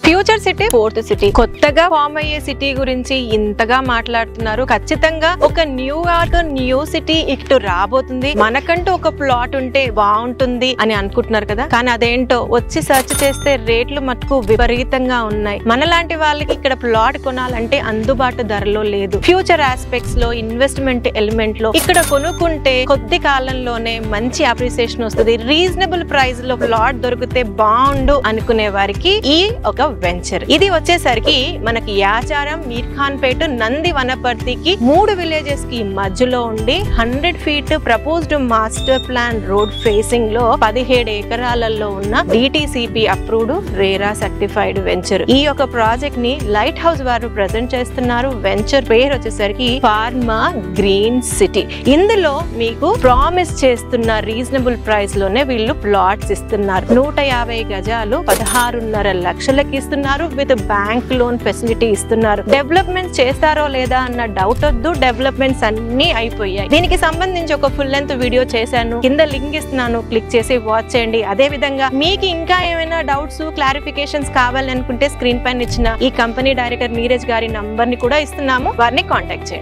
Future city, fourth city, కొత్తగా form అయ్యే city గురించి ఇంతగా మాట్లాడుతున్నారు. ఖచ్చితంగా ఒక న్యూయార్క్ న్యూ సిటీ ఇటు రాబోతుంది, మనకంటూ ఒక ప్లాట్ ఉంటే బాగుంటుంది అని అనుకుంటున్నారు కదా. కానీ అదేంటో వచ్చి సెర్చ్ చేస్తే రేట్లు మటుకు విపరీతంగా ఉన్నాయి. మనలాంటి వాళ్ళకి ఇక్కడ ప్లాట్ కొనాలంటే అందుబాటు ధరలో లేదు. ఫ్యూచర్ ఆస్పెక్ట్స్ లో, ఇన్వెస్ట్మెంట్ ఎలిమెంట్ లో ఇక్కడ కొనుక్కుంటే కొద్ది కాలంలోనే మంచి అప్రిసియేషన్ వస్తుంది. రీజనబుల్ ప్రైస్ లో ప్లాట్ దొరికితే బాగుండు అనుకునే వారికి ఈ ఒక వెంచర్. ఇది వచ్చేసరికి మనకి యాచారం, మీర్ఖాన్పేట, నంది వనపర్తికి 3 విలేజెస్ కి మధ్యలో ఉండి 100 feet proposed master plan road facing లో 17 ఎకరాలలో ఉన్న DTCP approved RERA certified venture. ఈ యొక్క ప్రాజెక్ట్ ని లైట్ హౌస్ వారు ప్రెజెంట్ చేస్తున్నారు. వెంచర్ పేరు వచ్చేసరికి ఫార్మా గ్రీన్ సిటీ. ఇందులో మీకు ప్రామిస్ చేస్తున్న రీజనబుల్ ప్రైస్ లోనే వీళ్ళు ప్లాట్స్ ఇస్తున్నారు. 150 గజాలు 16.5 లక్షలకి ఇస్తున్నారు. విత్ బ్యాంక్ లోన్ ఫెసిలిటీ ఇస్తున్నారు. డెవలప్మెంట్ చేస్తారో లేదా అన్న డౌట్ వద్దు, డెవలప్మెంట్స్ అన్ని అయిపోయాయి. దీనికి సంబంధించి ఒక ఫుల్ లెంత్ వీడియో చేశాను, కింద లింక్ ఇస్తున్నాను, క్లిక్ చేసి వాచ్ చేయండి. అదే విధంగా మీకు ఇంకా ఏమైనా డౌట్స్, క్లారిఫికేషన్స్ కావాలనుకుంటే స్క్రీన్ పైన ఇచ్చిన ఈ కంపెనీ డైరెక్టర్ నీరజ్ గారి నంబర్ ని కూడా ఇస్తున్నాము, వారిని కాంటాక్ట్ చేయండి.